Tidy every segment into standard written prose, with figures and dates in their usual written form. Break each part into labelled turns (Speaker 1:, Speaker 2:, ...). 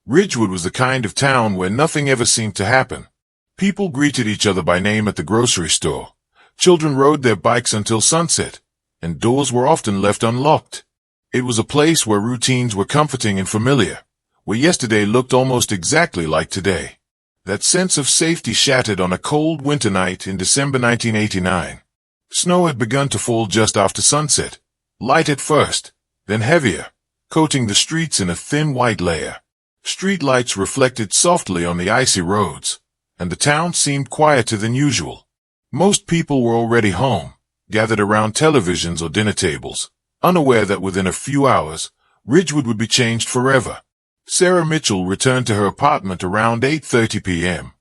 Speaker 1: Ridgewood was the kind of town where nothing ever seemed to happen. People greeted each other by name at the grocery store. Children rode their bikes until sunset, and doors were often left unlocked. It was a place where routines were comforting and familiar, where yesterday looked almost exactly like today. That sense of safety shattered on a cold winter night in December 1989. Snow had begun to fall just after sunset, light at first, then heavier, coating the streets in a thin white layer. Street lights reflected softly on the icy roads, and the town seemed quieter than usual. Most people were already home, gathered around televisions or dinner tables, unaware that within a few hours, Ridgewood would be changed forever. Sarah Mitchell returned to her apartment around 8:30 p.m.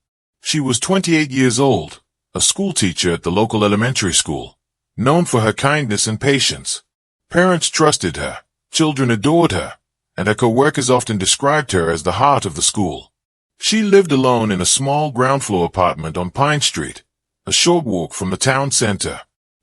Speaker 1: She was 28 years old, a schoolteacher at the local elementary school, known for her kindness and patience. Parents trusted her, children adored her, and her co-workers often described her as the heart of the school. She lived alone in a small ground-floor apartment on Pine Street, a short walk from the town center.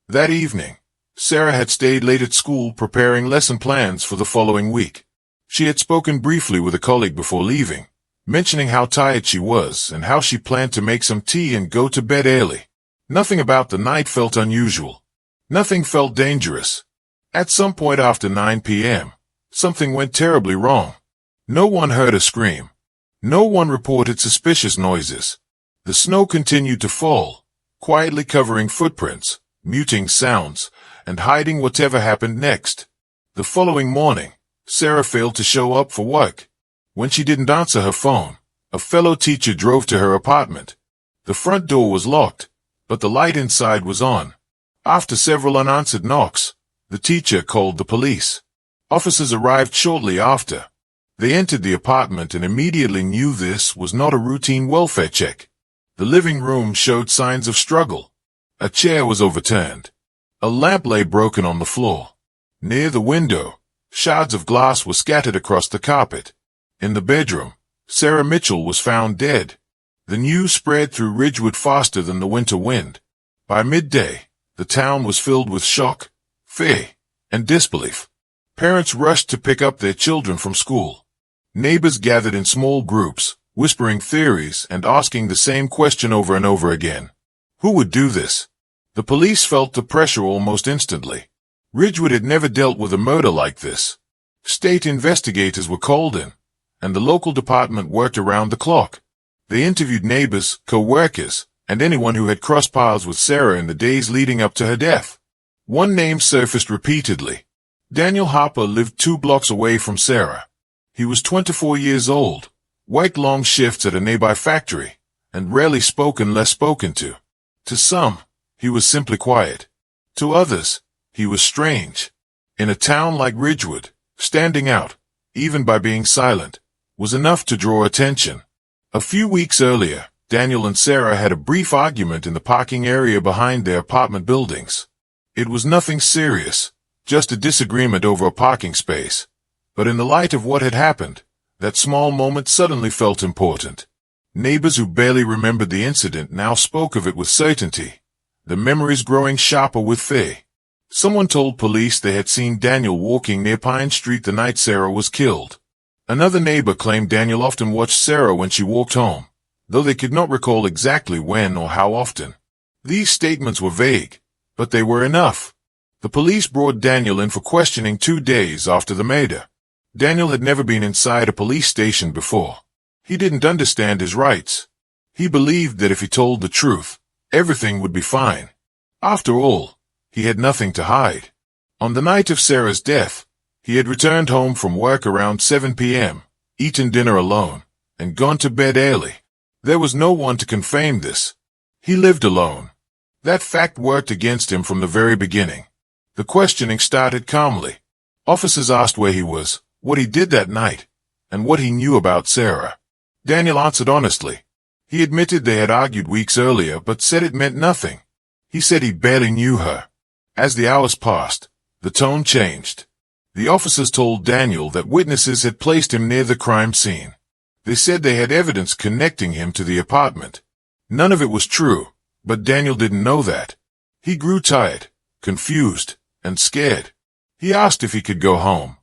Speaker 1: That evening, Sarah had stayed late at school preparing lesson plans for the following week. She had spoken briefly with a colleague before leaving, mentioning how tired she was and how she planned to make some tea and go to bed early. Nothing about the night felt unusual. Nothing felt dangerous. At some point after 9 p.m., something went terribly wrong. No one heard a scream. No one reported suspicious noises. The snow continued to fall, quietly covering footprints, muting sounds, and hiding whatever happened next. The following morning, Sarah failed to show up for work. When she didn't answer her phone, a fellow teacher drove to her apartment. The front door was locked, but the light inside was on. After several unanswered knocks, the teacher called the police. Officers arrived shortly after. They entered the apartment and immediately knew this was not a routine welfare check. The living room showed signs of struggle. A chair was overturned. A lamp lay broken on the floor. Near the window, shards of glass were scattered across the carpet. In the bedroom, Sarah Mitchell was found dead. The news spread through Ridgewood faster than the winter wind. By midday, the town was filled with shock, fear, and disbelief. Parents rushed to pick up their children from school. Neighbors gathered in small groups, whispering theories and asking the same question over and over again. Who would do this? The police felt the pressure almost instantly. Ridgewood had never dealt with a murder like this. State investigators were called in, and the local department worked around the clock. They interviewed neighbors, co-workers, and anyone who had crossed paths with Sarah in the days leading up to her death. One name surfaced repeatedly. Daniel Harper lived 2 blocks away from Sarah. He was 24 years old, worked long shifts at a nearby factory, and rarely spoke unless spoken to. To some, he was simply quiet. To others, he was strange. In a town like Ridgewood, standing out, even by being silent, was enough to draw attention. A few weeks earlier, Daniel and Sarah had a brief argument in the parking area behind their apartment buildings. It was nothing serious, just a disagreement over a parking space. But in the light of what had happened, that small moment suddenly felt important. Neighbors who barely remembered the incident now spoke of it with certainty, the memories growing sharper with fear. Someone told police they had seen Daniel walking near Pine Street the night Sarah was killed. Another neighbor claimed Daniel often watched Sarah when she walked home, though they could not recall exactly when or how often. These statements were vague, but they were enough. The police brought Daniel in for questioning 2 days after the murder. Daniel had never been inside a police station before. He didn't understand his rights. He believed that if he told the truth, everything would be fine. After all, he had nothing to hide. On the night of Sarah's death, he had returned home from work around 7 p.m., eaten dinner alone, and gone to bed early. There was no one to confirm this. He lived alone. That fact worked against him from the very beginning. The questioning started calmly. Officers asked where he was, what he did that night, and what he knew about Sarah. Daniel answered honestly. He admitted they had argued weeks earlier but said it meant nothing. He said he barely knew her. As the hours passed, the tone changed. The officers told Daniel that witnesses had placed him near the crime scene. They said they had evidence connecting him to the apartment. None of it was true, but Daniel didn't know that. He grew tired, confused, and scared. He asked if he could go home.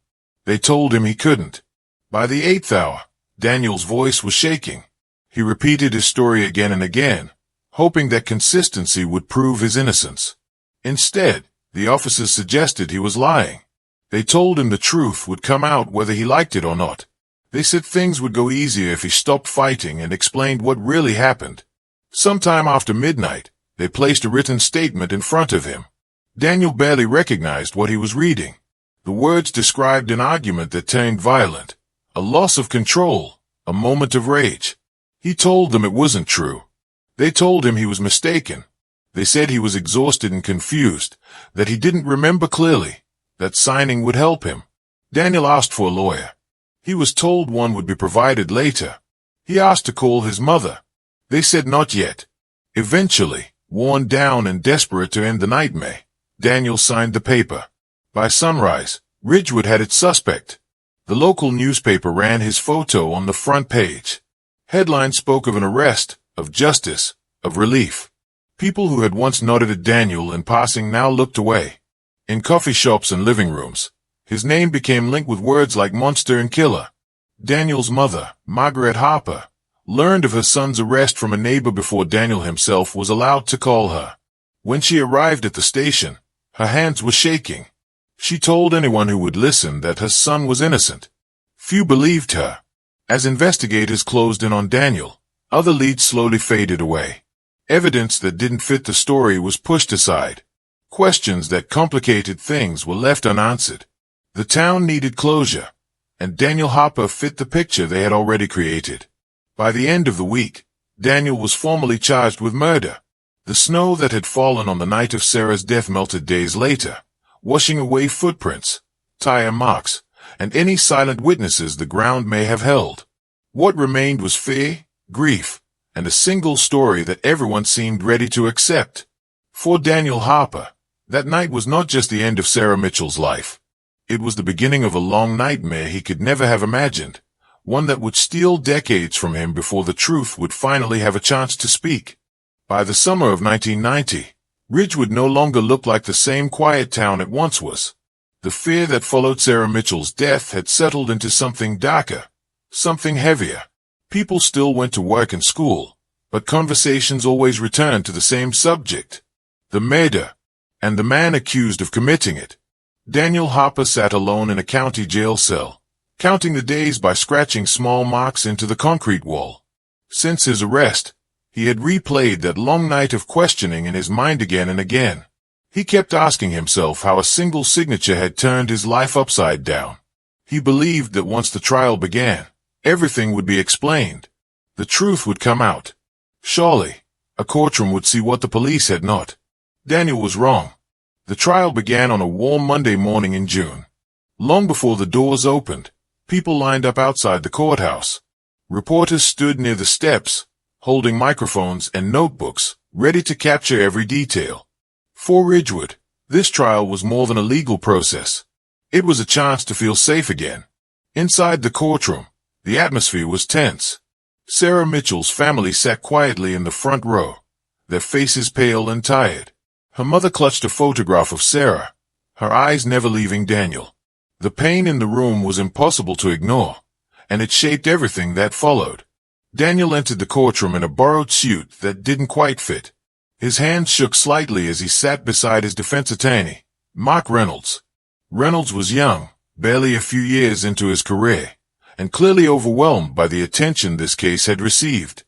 Speaker 1: They told him he couldn't. By the 8th hour, Daniel's voice was shaking. He repeated his story again and again, hoping that consistency would prove his innocence. Instead, the officers suggested he was lying. They told him the truth would come out whether he liked it or not. They said things would go easier if he stopped fighting and explained what really happened. Sometime after midnight, they placed a written statement in front of him. Daniel barely recognized what he was reading. The words described an argument that turned violent, a loss of control, a moment of rage. He told them it wasn't true. They told him he was mistaken. They said he was exhausted and confused, that he didn't remember clearly, that signing would help him. Daniel asked for a lawyer. He was told one would be provided later. He asked to call his mother. They said not yet. Eventually, worn down and desperate to end the nightmare, Daniel signed the paper. By sunrise, Ridgewood had its suspect. The local newspaper ran his photo on the front page. Headlines spoke of an arrest, of justice, of relief. People who had once nodded at Daniel in passing now looked away. In coffee shops and living rooms, his name became linked with words like monster and killer. Daniel's mother, Margaret Harper, learned of her son's arrest from a neighbor before Daniel himself was allowed to call her. When she arrived at the station, her hands were shaking. She told anyone who would listen that her son was innocent. Few believed her. As investigators closed in on Daniel, other leads slowly faded away. Evidence that didn't fit the story was pushed aside. Questions that complicated things were left unanswered. The town needed closure, and Daniel Harper fit the picture they had already created. By the end of the week, Daniel was formally charged with murder. The snow that had fallen on the night of Sarah's death melted days later, washing away footprints, tire marks, and any silent witnesses the ground may have held. What remained was fear, grief, and a single story that everyone seemed ready to accept. For Daniel Harper, that night was not just the end of Sarah Mitchell's life. It was the beginning of a long nightmare he could never have imagined, one that would steal decades from him before the truth would finally have a chance to speak. By the summer of 1990, Ridgewood no longer looked like the same quiet town it once was. The fear that followed Sarah Mitchell's death had settled into something darker, something heavier. People still went to work and school, but conversations always returned to the same subject: the murder, and the man accused of committing it. Daniel Harper sat alone in a county jail cell, counting the days by scratching small marks into the concrete wall. Since his arrest, he had replayed that long night of questioning in his mind again and again. He kept asking himself how a single signature had turned his life upside down. He believed that once the trial began, everything would be explained. The truth would come out. Surely, a courtroom would see what the police had not. Daniel was wrong. The trial began on a warm Monday morning in June. Long before the doors opened, people lined up outside the courthouse. Reporters stood near the steps, holding microphones and notebooks, ready to capture every detail. For Ridgewood, this trial was more than a legal process. It was a chance to feel safe again. Inside the courtroom, the atmosphere was tense. Sarah Mitchell's family sat quietly in the front row, their faces pale and tired. Her mother clutched a photograph of Sarah, her eyes never leaving Daniel. The pain in the room was impossible to ignore, and it shaped everything that followed. Daniel entered the courtroom in a borrowed suit that didn't quite fit. His hands shook slightly as he sat beside his defense attorney, Mark Reynolds. Reynolds was young, barely a few years into his career, and clearly overwhelmed by the attention this case had received.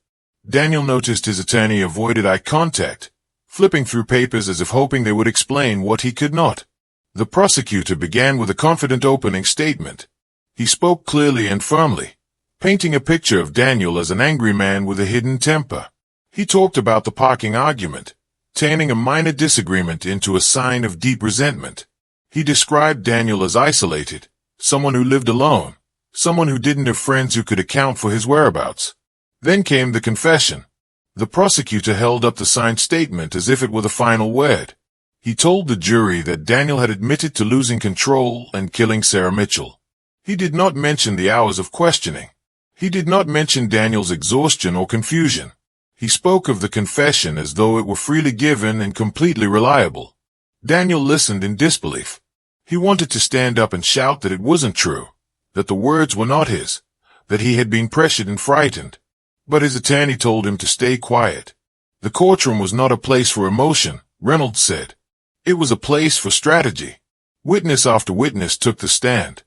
Speaker 1: Daniel noticed his attorney avoided eye contact, flipping through papers as if hoping they would explain what he could not. The prosecutor began with a confident opening statement. He spoke clearly and firmly, painting a picture of Daniel as an angry man with a hidden temper. He talked about the parking argument, turning a minor disagreement into a sign of deep resentment. He described Daniel as isolated, someone who lived alone, someone who didn't have friends who could account for his whereabouts. Then came the confession. The prosecutor held up the signed statement as if it were the final word. He told the jury that Daniel had admitted to losing control and killing Sarah Mitchell. He did not mention the hours of questioning. He did not mention Daniel's exhaustion or confusion. He spoke of the confession as though it were freely given and completely reliable. Daniel listened in disbelief. He wanted to stand up and shout that it wasn't true, that the words were not his, that he had been pressured and frightened. But his attorney told him to stay quiet. The courtroom was not a place for emotion, Reynolds said. It was a place for strategy. Witness after witness took the stand.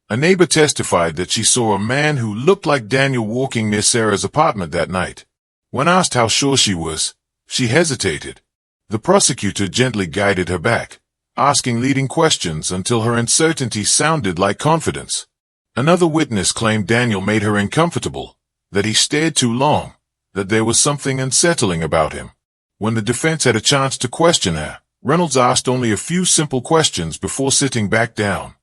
Speaker 1: A neighbor testified that she saw a man who looked like Daniel walking near Sarah's apartment that night. When asked how sure she was, she hesitated. The prosecutor gently guided her back, asking leading questions until her uncertainty sounded like confidence. Another witness claimed Daniel made her uncomfortable, that he stared too long, that there was something unsettling about him. When the defense had a chance to question her, Reynolds asked only a few simple questions before sitting back down.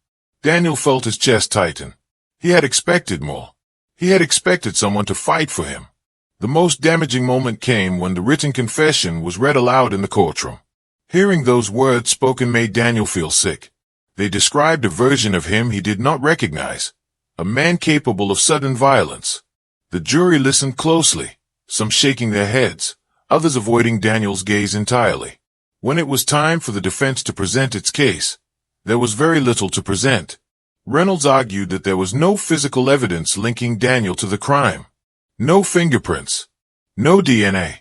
Speaker 1: Daniel felt his chest tighten. He had expected more. He had expected someone to fight for him. The most damaging moment came when the written confession was read aloud in the courtroom. Hearing those words spoken made Daniel feel sick. They described a version of him he did not recognize, a man capable of sudden violence. The jury listened closely, some shaking their heads, others avoiding Daniel's gaze entirely. When it was time for the defense to present its case, there was very little to present. Reynolds argued that there was no physical evidence linking Daniel to the crime. No fingerprints. No DNA.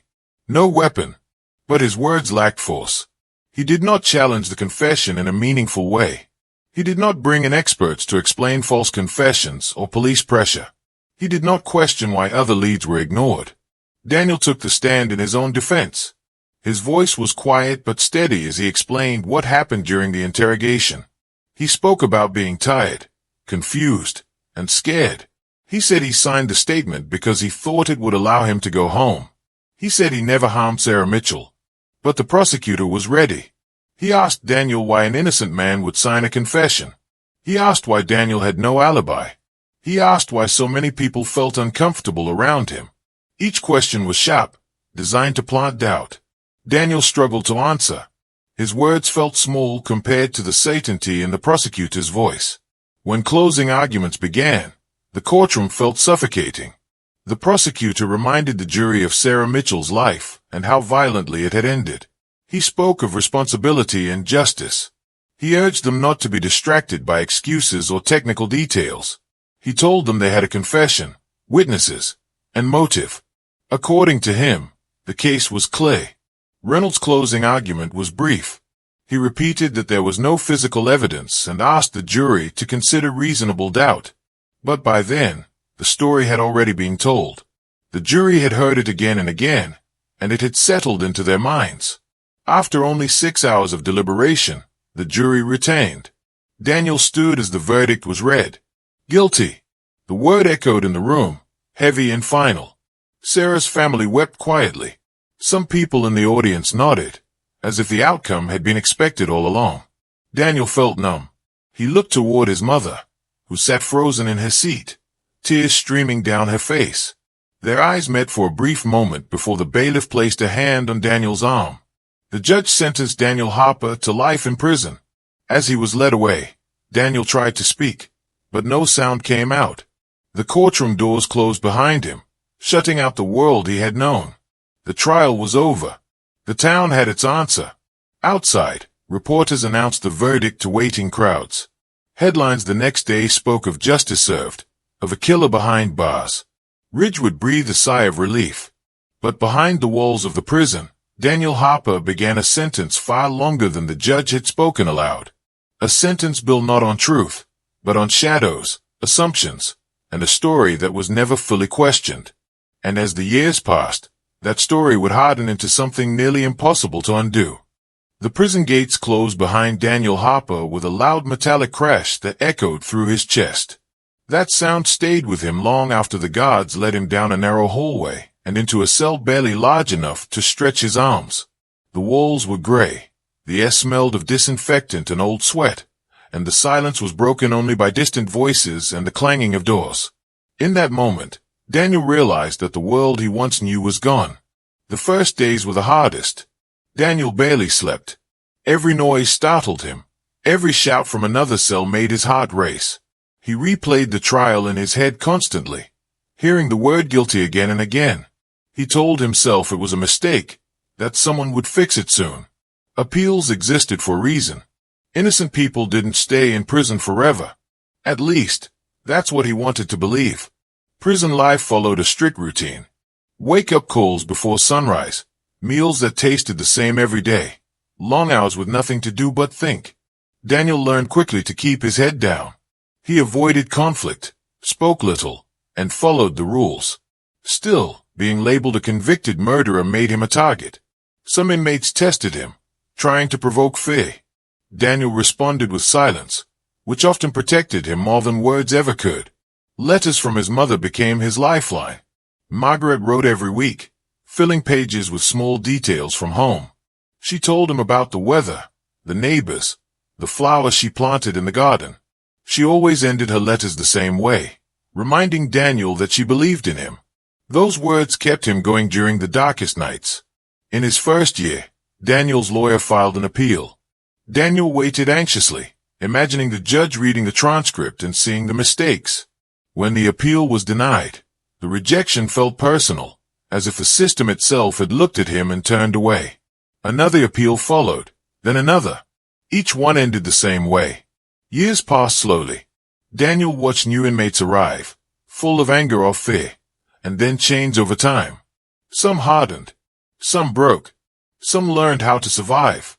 Speaker 1: No weapon. But his words lacked force. He did not challenge the confession in a meaningful way. He did not bring in experts to explain false confessions or police pressure. He did not question why other leads were ignored. Daniel took the stand in his own defense. His voice was quiet but steady as he explained what happened during the interrogation. He spoke about being tired, confused, and scared. He said he signed the statement because he thought it would allow him to go home. He said he never harmed Sarah Mitchell. But the prosecutor was ready. He asked Daniel why an innocent man would sign a confession. He asked why Daniel had no alibi. He asked why so many people felt uncomfortable around him. Each question was sharp, designed to plant doubt. Daniel struggled to answer. His words felt small compared to the certainty in the prosecutor's voice. When closing arguments began, the courtroom felt suffocating. The prosecutor reminded the jury of Sarah Mitchell's life and how violently it had ended. He spoke of responsibility and justice. He urged them not to be distracted by excuses or technical details. He told them they had a confession, witnesses, and motive. According to him, the case was clear. Reynolds' closing argument was brief. He repeated that there was no physical evidence and asked the jury to consider reasonable doubt. But by then, the story had already been told. The jury had heard it again and again, and it had settled into their minds. After only 6 hours of deliberation, the jury retained. Daniel stood as the verdict was read. Guilty. The word echoed in the room, heavy and final. Sarah's family wept quietly. Some people in the audience nodded, as if the outcome had been expected all along. Daniel felt numb. He looked toward his mother, who sat frozen in her seat, tears streaming down her face. Their eyes met for a brief moment before the bailiff placed a hand on Daniel's arm. The judge sentenced Daniel Harper to life in prison. As he was led away, Daniel tried to speak, but no sound came out. The courtroom doors closed behind him, shutting out the world he had known. The trial was over. The town had its answer. Outside, reporters announced the verdict to waiting crowds. Headlines the next day spoke of justice served, of a killer behind bars. Ridgewood breathed a sigh of relief. But behind the walls of the prison, Daniel Harper began a sentence far longer than the judge had spoken aloud. A sentence built not on truth, but on shadows, assumptions, and a story that was never fully questioned. And as the years passed, that story would harden into something nearly impossible to undo. The prison gates closed behind Daniel Harper with a loud metallic crash that echoed through his chest. That sound stayed with him long after the guards led him down a narrow hallway and into a cell barely large enough to stretch his arms. The walls were gray, the air smelled of disinfectant and old sweat, and the silence was broken only by distant voices and the clanging of doors. In that moment, Daniel realized that the world he once knew was gone. The first days were the hardest. Daniel barely slept. Every noise startled him. Every shout from another cell made his heart race. He replayed the trial in his head constantly, hearing the word guilty again and again. He told himself it was a mistake, that someone would fix it soon. Appeals existed for a reason. Innocent people didn't stay in prison forever. At least, that's what he wanted to believe. Prison life followed a strict routine. Wake-up calls before sunrise, meals that tasted the same every day, long hours with nothing to do but think. Daniel learned quickly to keep his head down. He avoided conflict, spoke little, and followed the rules. Still, being labeled a convicted murderer made him a target. Some inmates tested him, trying to provoke fear. Daniel responded with silence, which often protected him more than words ever could. Letters from his mother became his lifeline. Margaret wrote every week, filling pages with small details from home. She told him about the weather, the neighbors, the flowers she planted in the garden. She always ended her letters the same way, reminding Daniel that she believed in him. Those words kept him going during the darkest nights. In his first year, Daniel's lawyer filed an appeal. Daniel waited anxiously, imagining the judge reading the transcript and seeing the mistakes. When the appeal was denied, the rejection felt personal, as if the system itself had looked at him and turned away. Another appeal followed, then another. Each one ended the same way. Years passed slowly. Daniel watched new inmates arrive, full of anger or fear, and then change over time. Some hardened. Some broke. Some learned how to survive.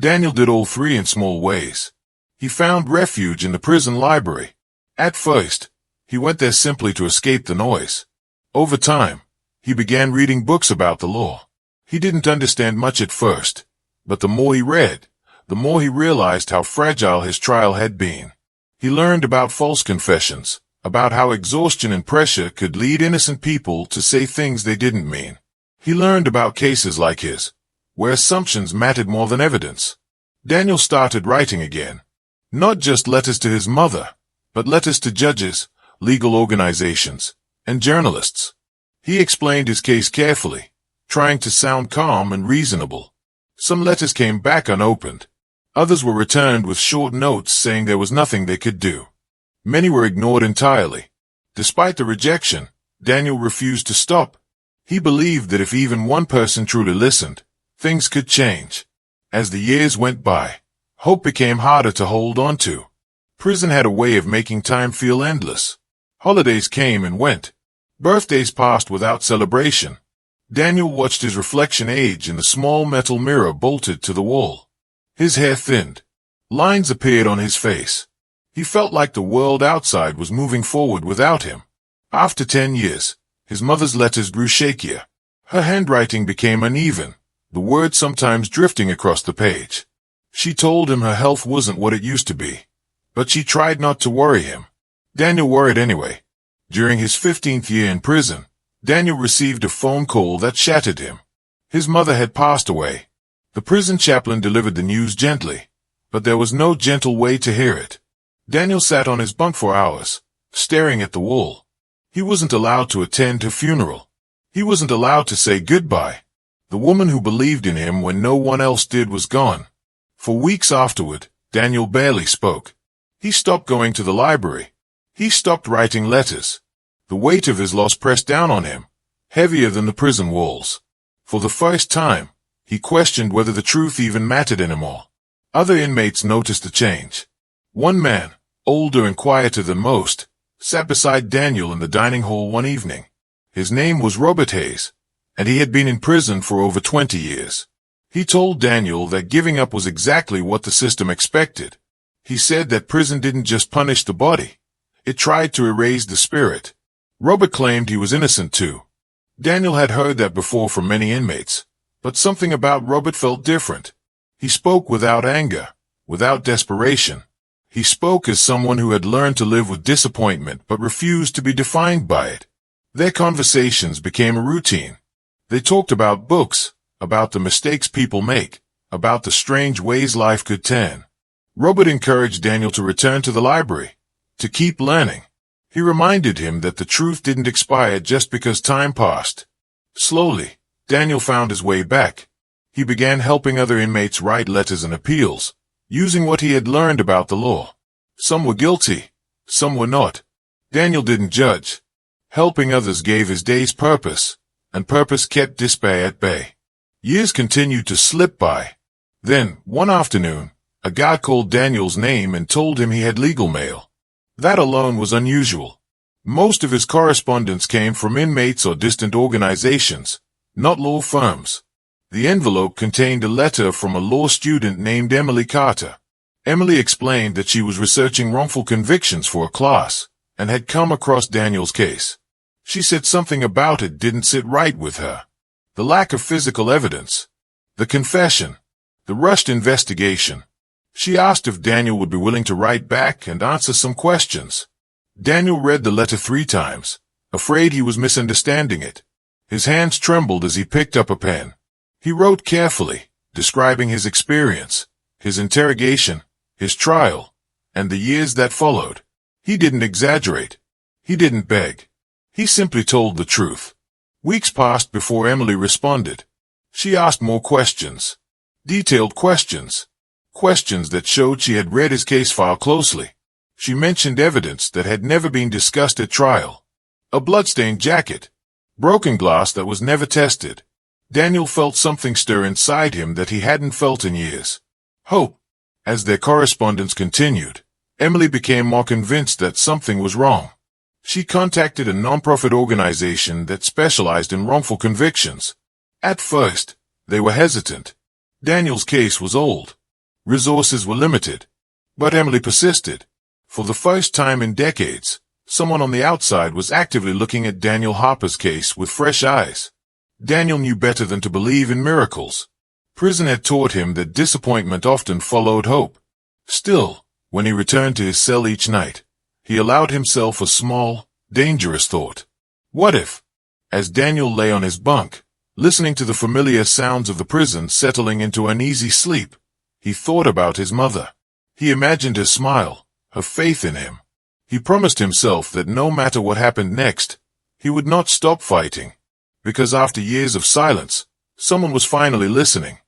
Speaker 1: Daniel did all three in small ways. He found refuge in the prison library. At first, he went there simply to escape the noise. Over time, he began reading books about the law. He didn't understand much at first, but the more he read, the more he realized how fragile his trial had been. He learned about false confessions, about how exhaustion and pressure could lead innocent people to say things they didn't mean. He learned about cases like his, where assumptions mattered more than evidence. Daniel started writing again. Not just letters to his mother, but letters to judges, legal organizations, and journalists. He explained his case carefully, trying to sound calm and reasonable. Some letters came back unopened. Others were returned with short notes saying there was nothing they could do. Many were ignored entirely. Despite the rejection, Daniel refused to stop. He believed that if even one person truly listened, things could change. As the years went by, hope became harder to hold on to. Prison had a way of making time feel endless. Holidays came and went. Birthdays passed without celebration. Daniel watched his reflection age in the small metal mirror bolted to the wall. His hair thinned. Lines appeared on his face. He felt like the world outside was moving forward without him. After 10 years, his mother's letters grew shakier. Her handwriting became uneven, the words sometimes drifting across the page. She told him her health wasn't what it used to be, but she tried not to worry him. Daniel worried anyway. During his 15th year in prison, Daniel received a phone call that shattered him. His mother had passed away. The prison chaplain delivered the news gently, but there was no gentle way to hear it. Daniel sat on his bunk for hours, staring at the wall. He wasn't allowed to attend her funeral. He wasn't allowed to say goodbye. The woman who believed in him when no one else did was gone. For weeks afterward, Daniel barely spoke. He stopped going to the library. He stopped writing letters. The weight of his loss pressed down on him, heavier than the prison walls. For the first time, he questioned whether the truth even mattered anymore. Other inmates noticed the change. One man, older and quieter than most, sat beside Daniel in the dining hall one evening. His name was Robert Hayes, and he had been in prison for over 20 years. He told Daniel that giving up was exactly what the system expected. He said that prison didn't just punish the body. It tried to erase the spirit. Robert claimed he was innocent too. Daniel had heard that before from many inmates, but something about Robert felt different. He spoke without anger, without desperation. He spoke as someone who had learned to live with disappointment but refused to be defined by it. Their conversations became a routine. They talked about books, about the mistakes people make, about the strange ways life could turn. Robert encouraged Daniel to return to the library, to keep learning. He reminded him that the truth didn't expire just because time passed. Slowly, Daniel found his way back. He began helping other inmates write letters and appeals, using what he had learned about the law. Some were guilty, some were not. Daniel didn't judge. Helping others gave his days purpose, and purpose kept despair at bay. Years continued to slip by. Then, one afternoon, a guard called Daniel's name and told him he had legal mail. That alone was unusual. Most of his correspondence came from inmates or distant organizations, not law firms. The envelope contained a letter from a law student named Emily Carter. Emily explained that she was researching wrongful convictions for a class and had come across Daniel's case. She said something about it didn't sit right with her. The lack of physical evidence, the confession, the rushed investigation. She asked if Daniel would be willing to write back and answer some questions. Daniel read the letter 3 times, afraid he was misunderstanding it. His hands trembled as he picked up a pen. He wrote carefully, describing his experience, his interrogation, his trial, and the years that followed. He didn't exaggerate. He didn't beg. He simply told the truth. Weeks passed before Emily responded. She asked more questions. Detailed questions. Questions that showed she had read his case file closely. She mentioned evidence that had never been discussed at trial. A bloodstained jacket. Broken glass that was never tested. Daniel felt something stir inside him that he hadn't felt in years. Hope. As their correspondence continued, Emily became more convinced that something was wrong. She contacted a nonprofit organization that specialized in wrongful convictions. At first, they were hesitant. Daniel's case was old. Resources were limited. But Emily persisted. For the first time in decades, someone on the outside was actively looking at Daniel Harper's case with fresh eyes. Daniel knew better than to believe in miracles. Prison had taught him that disappointment often followed hope. Still, when he returned to his cell each night, he allowed himself a small, dangerous thought. What if? As Daniel lay on his bunk, listening to the familiar sounds of the prison settling into uneasy sleep, he thought about his mother. He imagined her smile, her faith in him. He promised himself that no matter what happened next, he would not stop fighting. Because after years of silence, someone was finally listening.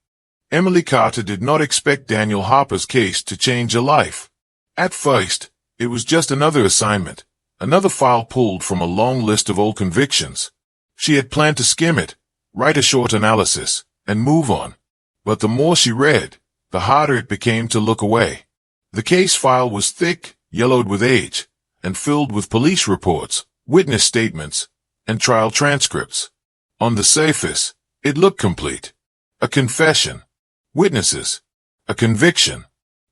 Speaker 1: Emily Carter did not expect Daniel Harper's case to change her life. At first, it was just another assignment, another file pulled from a long list of old convictions. She had planned to skim it, write a short analysis, and move on. But the more she read, the harder it became to look away. The case file was thick, yellowed with age, and filled with police reports, witness statements, and trial transcripts. On the surface, it looked complete. A confession. Witnesses. A conviction.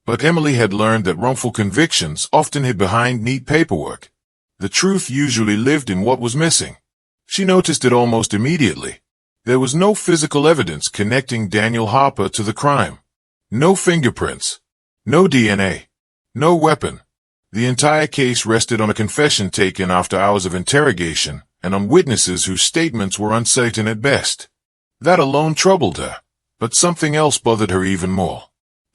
Speaker 1: But Emily had learned that wrongful convictions often hid behind neat paperwork. The truth usually lived in what was missing. She noticed it almost immediately. There was no physical evidence connecting Daniel Harper to the crime. No fingerprints. No DNA. No weapon. The entire case rested on a confession taken after hours of interrogation and on witnesses whose statements were uncertain at best. That alone troubled her, but something else bothered her even more.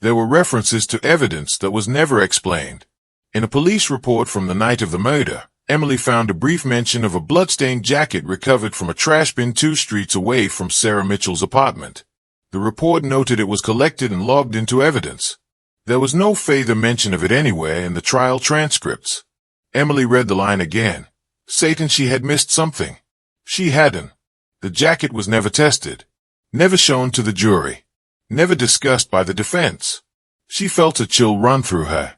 Speaker 1: There were references to evidence that was never explained. In a police report from the night of the murder, Emily found a brief mention of a bloodstained jacket recovered from a trash bin 2 streets away from Sarah Mitchell's apartment. The report noted it was collected and logged into evidence. There was no further mention of it anywhere in the trial transcripts. Emily read the line again. Satan, she had missed something. She hadn't. The jacket was never tested. Never shown to the jury. Never discussed by the defense. She felt a chill run through her.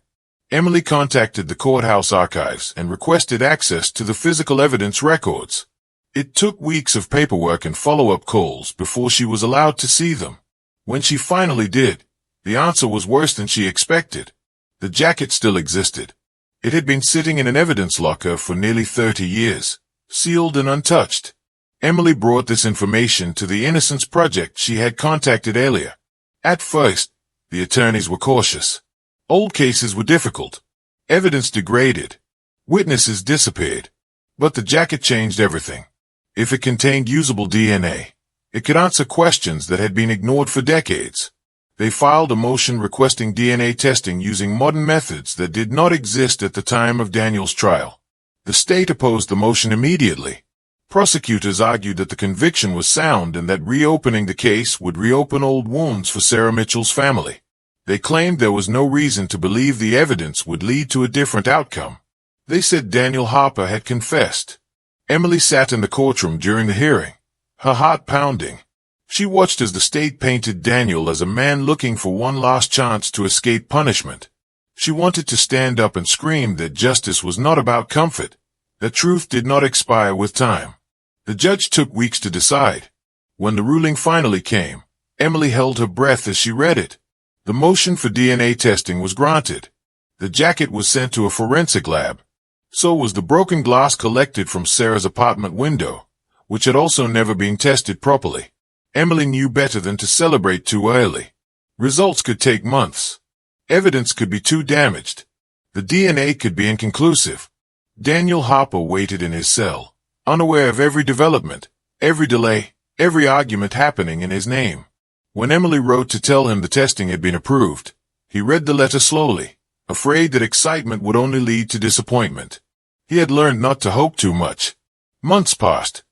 Speaker 1: Emily contacted the courthouse archives and requested access to the physical evidence records. It took weeks of paperwork and follow-up calls before she was allowed to see them. When she finally did, the answer was worse than she expected. The jacket still existed. It had been sitting in an evidence locker for nearly 30 years, sealed and untouched. Emily brought this information to the Innocence Project she had contacted earlier. At first, the attorneys were cautious. Old cases were difficult. Evidence degraded. Witnesses disappeared. But the jacket changed everything. If it contained usable DNA, it could answer questions that had been ignored for decades. They filed a motion requesting DNA testing using modern methods that did not exist at the time of Daniel's trial. The state opposed the motion immediately. Prosecutors argued that the conviction was sound and that reopening the case would reopen old wounds for Sarah Mitchell's family. They claimed there was no reason to believe the evidence would lead to a different outcome. They said Daniel Harper had confessed. Emily sat in the courtroom during the hearing, her heart pounding. She watched as the state painted Daniel as a man looking for one last chance to escape punishment. She wanted to stand up and scream that justice was not about comfort, The truth did not expire with time. The judge took weeks to decide. When the ruling finally came, Emily held her breath as she read it. The motion for DNA testing was granted. The jacket was sent to a forensic lab. So was the broken glass collected from Sarah's apartment window, which had also never been tested properly. Emily knew better than to celebrate too early. Results could take months. Evidence could be too damaged. The DNA could be inconclusive. Daniel Harper waited in his cell, unaware of every development, every delay, every argument happening in his name. When Emily wrote to tell him the testing had been approved, he read the letter slowly, afraid that excitement would only lead to disappointment. He had learned not to hope too much. Months passed.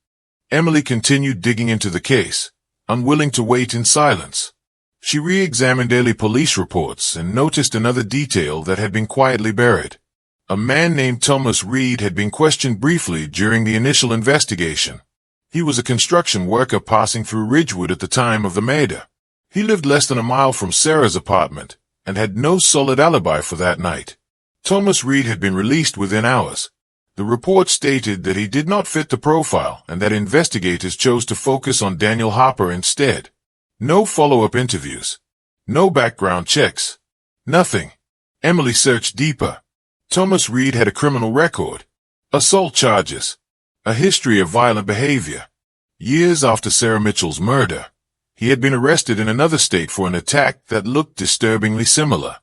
Speaker 1: Emily continued digging into the case, unwilling to wait in silence. She re-examined early police reports and noticed another detail that had been quietly buried. A man named Thomas Reed had been questioned briefly during the initial investigation. He was a construction worker passing through Ridgewood at the time of the murder. He lived less than a mile from Sarah's apartment and had no solid alibi for that night. Thomas Reed had been released within hours. The report stated that he did not fit the profile and that investigators chose to focus on Daniel Harper instead. No follow-up interviews. No background checks. Nothing. Emily searched deeper. Thomas Reed had a criminal record. Assault charges. A history of violent behavior. Years after Sarah Mitchell's murder, he had been arrested in another state for an attack that looked disturbingly similar.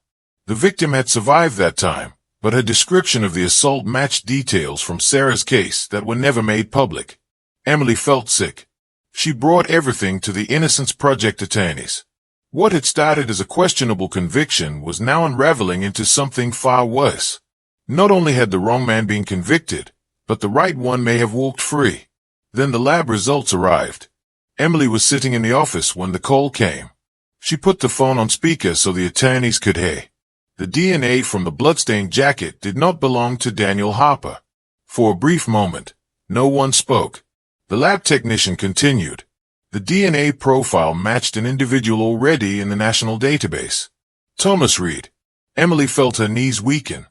Speaker 1: The victim had survived that time, but her description of the assault matched details from Sarah's case that were never made public. Emily felt sick. She brought everything to the Innocence Project attorneys. What had started as a questionable conviction was now unraveling into something far worse. Not only had the wrong man been convicted, but the right one may have walked free. Then the lab results arrived. Emily was sitting in the office when the call came. She put the phone on speaker so the attorneys could hear. The DNA from the bloodstained jacket did not belong to Daniel Harper. For a brief moment, no one spoke. The lab technician continued. The DNA profile matched an individual already in the national database. Thomas Reed. Emily felt her knees weaken.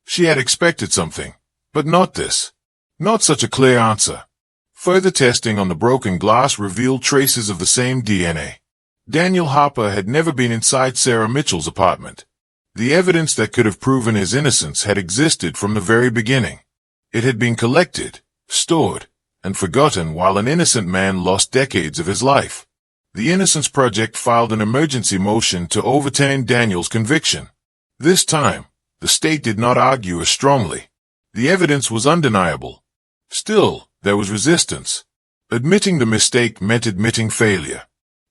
Speaker 1: She had expected something, but not this. Not such a clear answer. Further testing on the broken glass revealed traces of the same DNA. Daniel Harper had never been inside Sarah Mitchell's apartment. The evidence that could have proven his innocence had existed from the very beginning. It had been collected, stored, and forgotten while an innocent man lost decades of his life. The Innocence Project filed an emergency motion to overturn Daniel's conviction. This time, the state did not argue as strongly. The evidence was undeniable. Still, there was resistance. Admitting the mistake meant admitting failure.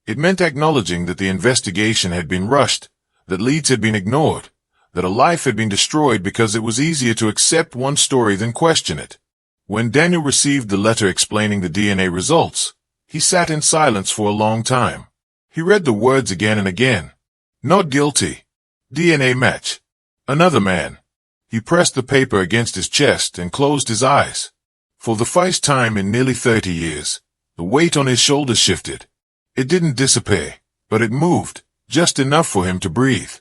Speaker 1: It meant acknowledging that the investigation had been rushed, that leads had been ignored, that a life had been destroyed because it was easier to accept one story than question it. When Daniel received the letter explaining the DNA results, he sat in silence for a long time. He read the words again and again. Not guilty. DNA match. Another man. He pressed the paper against his chest and closed his eyes. For the first time in nearly 30 years, the weight on his shoulders shifted. It didn't disappear, but it moved, just enough for him to breathe.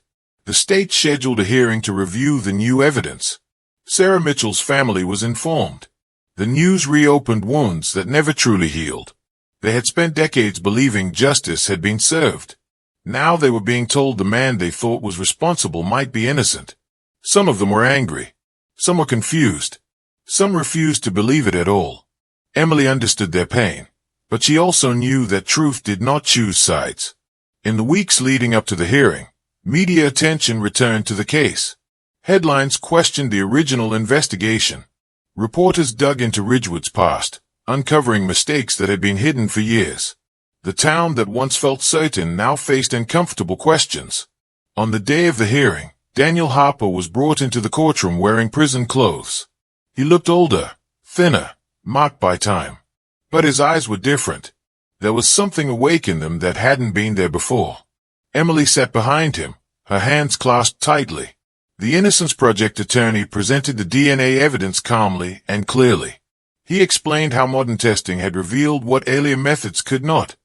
Speaker 1: The state scheduled a hearing to review the new evidence. Sarah Mitchell's family was informed. The news reopened wounds that never truly healed. They had spent decades believing justice had been served. Now they were being told the man they thought was responsible might be innocent. Some of them were angry. Some were confused. Some refused to believe it at all. Emily understood their pain, but she also knew that truth did not choose sides. In the weeks leading up to the hearing, media attention returned to the case. Headlines questioned the original investigation. Reporters dug into Ridgewood's past, uncovering mistakes that had been hidden for years. The town that once felt certain now faced uncomfortable questions. On the day of the hearing, Daniel Harper was brought into the courtroom wearing prison clothes. He looked older, thinner, marked by time. But his eyes were different. There was something awake in them that hadn't been there before. Emily sat behind him, her hands clasped tightly. The Innocence Project attorney presented the DNA evidence calmly and clearly. He explained how modern testing had revealed what earlier methods could not.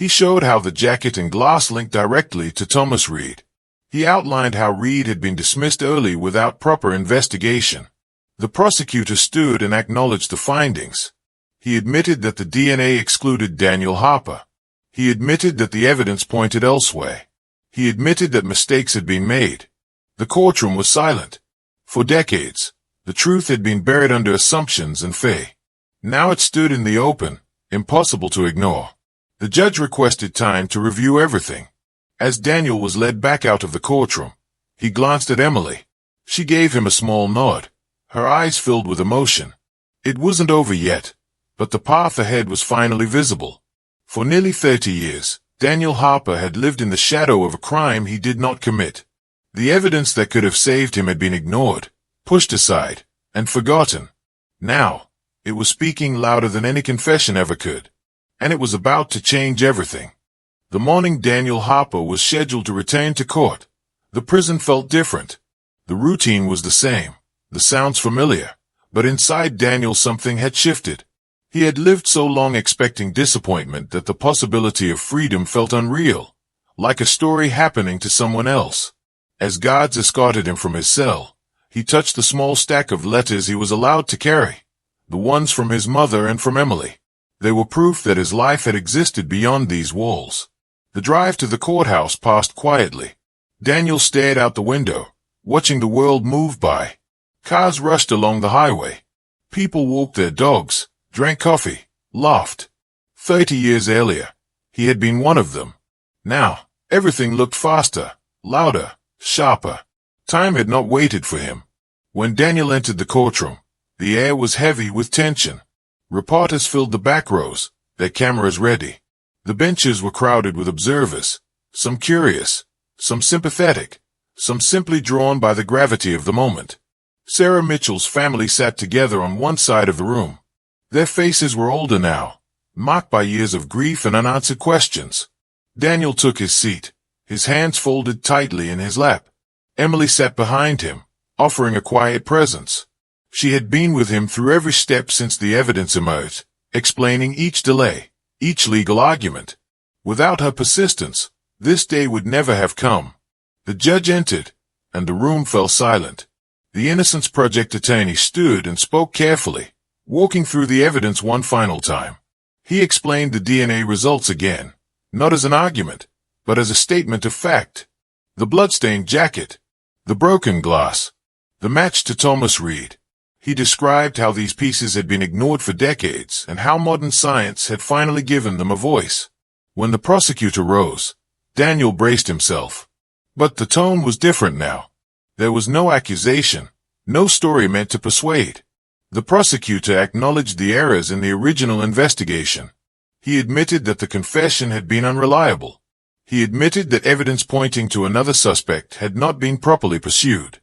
Speaker 1: He showed how the jacket and glass linked directly to Thomas Reed. He outlined how Reed had been dismissed early without proper investigation. The prosecutor stood and acknowledged the findings. He admitted that the DNA excluded Daniel Harper. He admitted that the evidence pointed elsewhere. He admitted that mistakes had been made. The courtroom was silent. For decades, the truth had been buried under assumptions and fear. Now it stood in the open, impossible to ignore. The judge requested time to review everything. As Daniel was led back out of the courtroom, he glanced at Emily. She gave him a small nod, her eyes filled with emotion. It wasn't over yet, but the path ahead was finally visible. For nearly 30 years, Daniel Harper had lived in the shadow of a crime he did not commit. The evidence that could have saved him had been ignored, pushed aside, and forgotten. Now, it was speaking louder than any confession ever could. And it was about to change everything. The morning Daniel Harper was scheduled to return to court, the prison felt different. The routine was the same, the sounds familiar, but inside Daniel something had shifted. He had lived so long expecting disappointment that the possibility of freedom felt unreal, like a story happening to someone else. As guards escorted him from his cell, he touched the small stack of letters he was allowed to carry. The ones from his mother and from Emily. They were proof that his life had existed beyond these walls. The drive to the courthouse passed quietly. Daniel stared out the window, watching the world move by. Cars rushed along the highway. People walked their dogs, drank coffee, laughed. 30 years earlier, he had been one of them. Now, everything looked faster, louder, sharper. Time had not waited for him. When Daniel entered the courtroom, the air was heavy with tension. Reporters filled the back rows, their cameras ready. The benches were crowded with observers, some curious, some sympathetic, some simply drawn by the gravity of the moment. Sarah Mitchell's family sat together on one side of the room. Their faces were older now, marked by years of grief and unanswered questions. Daniel took his seat, his hands folded tightly in his lap. Emily sat behind him, offering a quiet presence. She had been with him through every step since the evidence emerged, explaining each delay, each legal argument. Without her persistence, this day would never have come. The judge entered, and the room fell silent. The Innocence Project attorney stood and spoke carefully, walking through the evidence one final time. He explained the DNA results again, not as an argument, but as a statement of fact. The bloodstained jacket, the broken glass, the match to Thomas Reed. He described how these pieces had been ignored for decades and how modern science had finally given them a voice. When the prosecutor rose, Daniel braced himself. But the tone was different now. There was no accusation, no story meant to persuade. The prosecutor acknowledged the errors in the original investigation. He admitted that the confession had been unreliable. He admitted that evidence pointing to another suspect had not been properly pursued.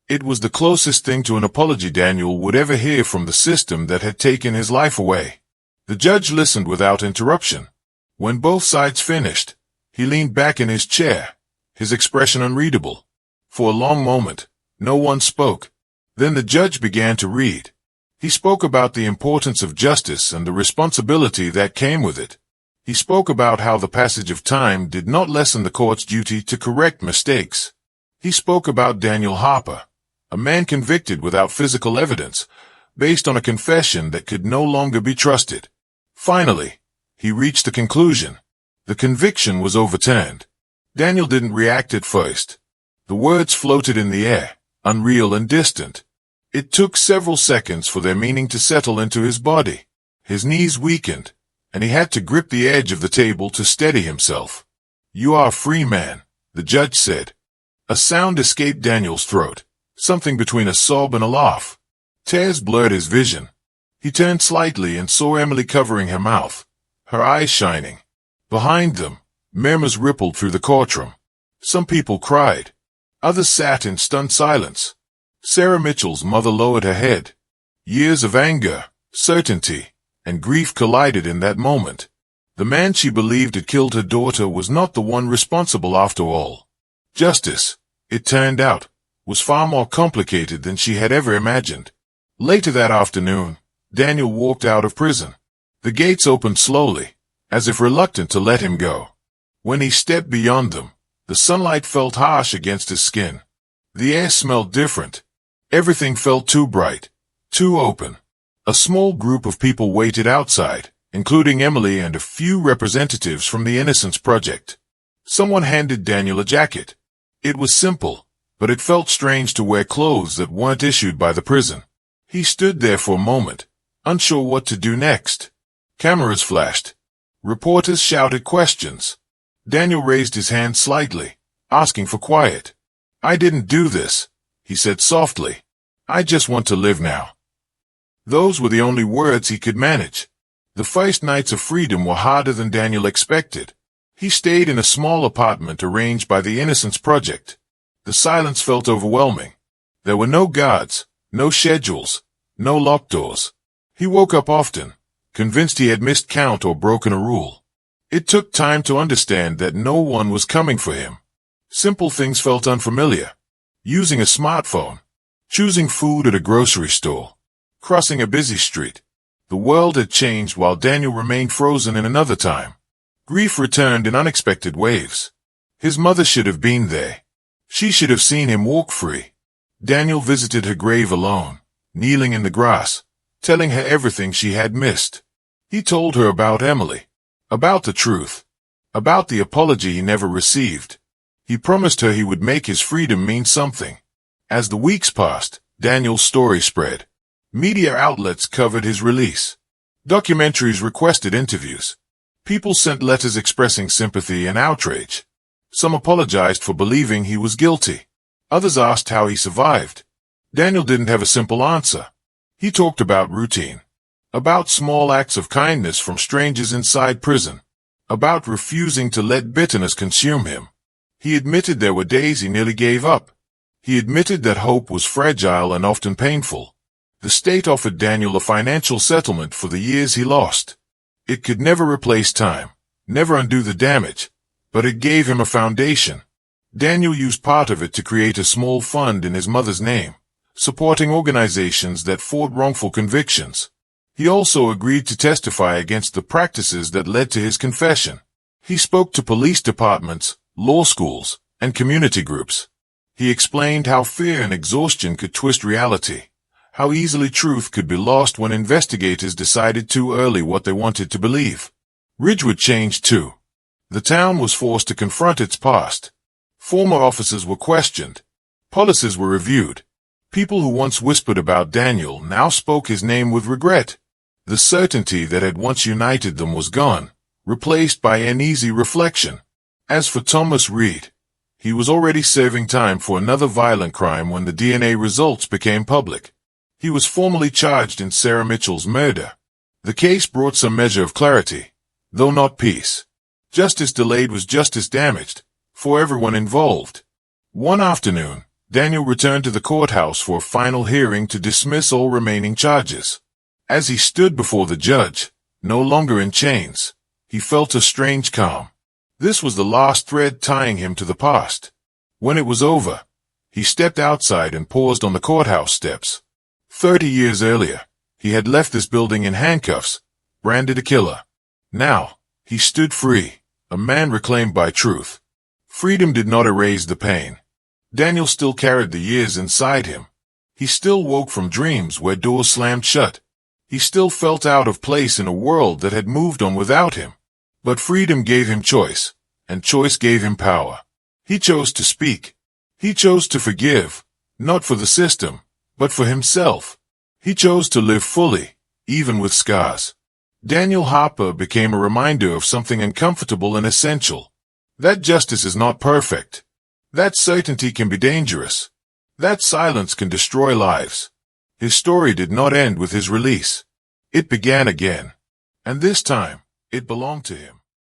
Speaker 1: It was the closest thing to an apology Daniel would ever hear from the system that had taken his life away. The judge listened without interruption. When both sides finished, he leaned back in his chair, his expression unreadable. For a long moment, no one spoke. Then the judge began to read. He spoke about the importance of justice and the responsibility that came with it. He spoke about how the passage of time did not lessen the court's duty to correct mistakes. He spoke about Daniel Harper, a man convicted without physical evidence, based on a confession that could no longer be trusted. Finally, he reached a conclusion. The conviction was overturned. Daniel didn't react at first. The words floated in the air, unreal and distant. It took several seconds for their meaning to settle into his body. His knees weakened, and he had to grip the edge of the table to steady himself. "You are a free man," the judge said. A sound escaped Daniel's throat, something between a sob and a laugh. Tears blurred his vision. He turned slightly and saw Emily covering her mouth, her eyes shining. Behind them, murmurs rippled through the courtroom. Some people cried. Others sat in stunned silence. Sarah Mitchell's mother lowered her head. Years of anger, certainty, and grief collided in that moment. The man she believed had killed her daughter was not the one responsible after all. Justice, it turned out, was far more complicated than she had ever imagined. Later that afternoon, Daniel walked out of prison. The gates opened slowly, as if reluctant to let him go. When he stepped beyond them, the sunlight felt harsh against his skin. The air smelled different. Everything felt too bright, Too open. A small group of people waited outside, including Emily and a few representatives from the Innocence Project. Someone handed Daniel a jacket. It was simple, but it felt strange to wear clothes that weren't issued by the prison. He stood there for a moment, unsure what to do next. Cameras flashed. Reporters shouted questions. Daniel raised his hand slightly, asking for quiet. "I didn't do this," he said softly. "I just want to live now." Those were the only words he could manage. The first nights of freedom were harder than Daniel expected. He stayed in a small apartment arranged by the Innocence Project. The silence felt overwhelming. There were no guards, no schedules, no locked doors. He woke up often, convinced he had missed count or broken a rule. It took time to understand that no one was coming for him. Simple things felt unfamiliar. Using a smartphone, choosing food at a grocery store, crossing a busy street. The world had changed while Daniel remained frozen in another time. Grief returned in unexpected waves. His mother should have been there. She should have seen him walk free. Daniel visited her grave alone, kneeling in the grass, telling her everything she had missed. He told her about Emily, about the truth, about the apology he never received. He promised her he would make his freedom mean something. As the weeks passed, Daniel's story spread. Media outlets covered his release. Documentaries requested interviews. People sent letters expressing sympathy and outrage. Some apologized for believing he was guilty. Others asked how he survived. Daniel didn't have a simple answer. He talked about routine, about small acts of kindness from strangers inside prison, about refusing to let bitterness consume him. He admitted there were days he nearly gave up. He admitted that hope was fragile and often painful. The state offered Daniel a financial settlement for the years he lost. It could never replace time, never undo the damage, but it gave him a foundation. Daniel used part of it to create a small fund in his mother's name, supporting organizations that fought wrongful convictions. He also agreed to testify against the practices that led to his confession. He spoke to police departments, law schools, and community groups. He explained how fear and exhaustion could twist reality, how easily truth could be lost when investigators decided too early what they wanted to believe. Ridgewood changed too. The town was forced to confront its past. Former officers were questioned. Policies were reviewed. People who once whispered about Daniel now spoke his name with regret. The certainty that had once united them was gone, replaced by uneasy reflection. As for Thomas Reed, he was already serving time for another violent crime when the DNA results became public. He was formally charged in Sarah Mitchell's murder. The case brought some measure of clarity, though not peace. Justice delayed was justice damaged, for everyone involved. One afternoon, Daniel returned to the courthouse for a final hearing to dismiss all remaining charges. As he stood before the judge, no longer in chains, he felt a strange calm. This was the last thread tying him to the past. When it was over, he stepped outside and paused on the courthouse steps. 30 years earlier, he had left this building in handcuffs, branded a killer. Now, he stood free, a man reclaimed by truth. Freedom did not erase the pain. Daniel still carried the years inside him. He still woke from dreams where doors slammed shut. He still felt out of place in a world that had moved on without him. But freedom gave him choice, and choice gave him power. He chose to speak. He chose to forgive, not for the system, but for himself. He chose to live fully, even with scars. Daniel Harper became a reminder of something uncomfortable and essential. That justice is not perfect. That certainty can be dangerous. That silence can destroy lives. His story did not end with his release. It began again. And this time, it belonged to him.